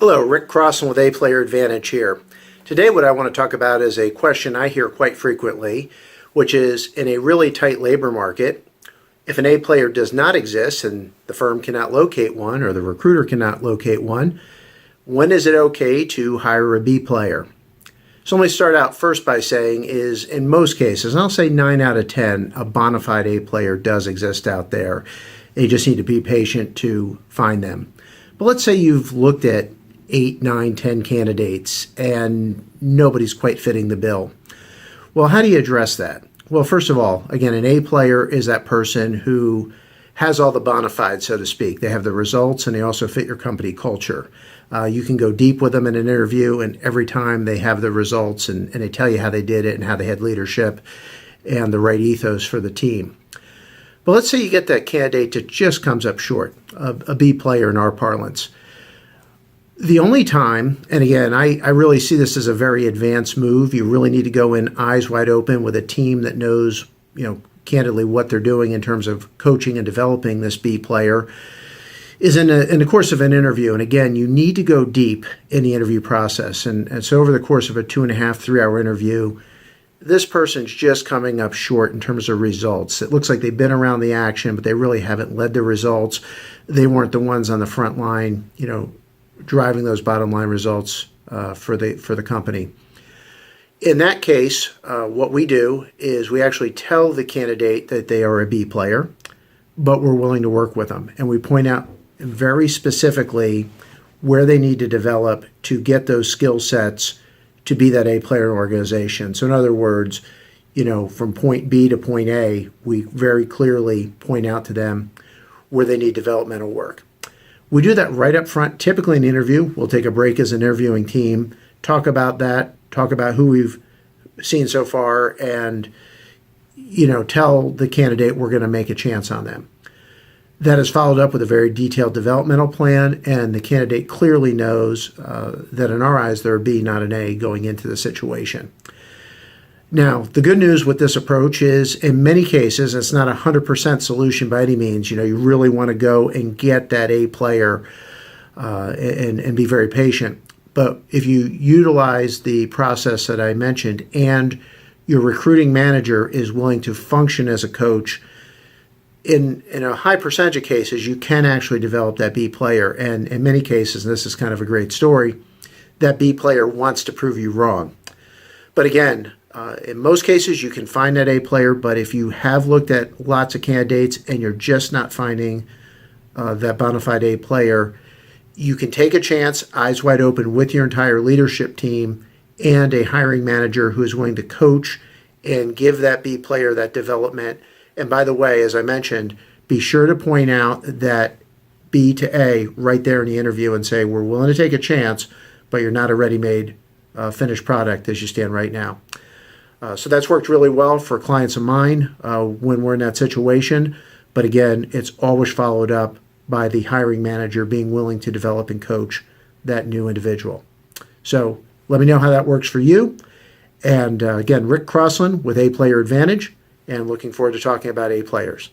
Hello, Rick Crossan with A Player Advantage here. Today what I want to talk about is a question I hear quite frequently, which is in a really tight labor market, if an A player does not exist and the firm cannot locate one or the recruiter cannot locate one, when is it okay to hire a B player? So let me start out first by saying is in most cases, and I'll say 9 out of 10, a bona fide A player does exist out there. You just need to be patient to find them. But let's say you've looked at 8, 9, 10 candidates and nobody's quite fitting the bill. Well, how do you address that? Well, first of all, again, an A player is that person who has all the bona fides, so to speak. They have the results and they also fit your company culture. You can go deep with them in an interview, and every time they have the results and they tell you how they did it and how they had leadership and the right ethos for the team. But let's say you get that candidate that just comes up short, a B player in our parlance. The only time, and again, I really see this as a very advanced move. You really need to go in eyes wide open with a team that knows, candidly what they're doing in terms of coaching and developing this B player, is in the course of an interview. And again, you need to go deep in the interview process. And so over the course of a 2.5, 3-hour interview, this person's just coming up short in terms of results. It looks like they've been around the action, but they really haven't led the results. They weren't the ones on the front line, driving those bottom line results for the company. In that case, what we do is we actually tell the candidate that they are a B player, but we're willing to work with them. And we point out very specifically where they need to develop to get those skill sets to be that A player organization. So in other words, from point B to point A, we very clearly point out to them where they need developmental work. We do that right up front. Typically in an interview, we'll take a break as an interviewing team, talk about that, talk about who we've seen so far, and tell the candidate we're going to make a chance on them. That is followed up with a very detailed developmental plan, and the candidate clearly knows that in our eyes they're a B, not an A, going into the situation. Now, the good news with this approach is in many cases, it's not a 100% solution by any means. You really want to go and get that A player and be very patient. But if you utilize the process that I mentioned and your recruiting manager is willing to function as a coach, in a high percentage of cases, you can actually develop that B player. And in many cases, and this is kind of a great story, that B player wants to prove you wrong. But again, in most cases, you can find that A player, but if you have looked at lots of candidates and you're just not finding that bona fide A player, you can take a chance, eyes wide open, with your entire leadership team and a hiring manager who is willing to coach and give that B player that development. And by the way, as I mentioned, be sure to point out that B to A right there in the interview and say, we're willing to take a chance, but you're not a ready-made finished product as you stand right now. So that's worked really well for clients of mine when we're in that situation. But again, it's always followed up by the hiring manager being willing to develop and coach that new individual. So let me know how that works for you. And again, Rick Crossan with A Player Advantage, and looking forward to talking about A players.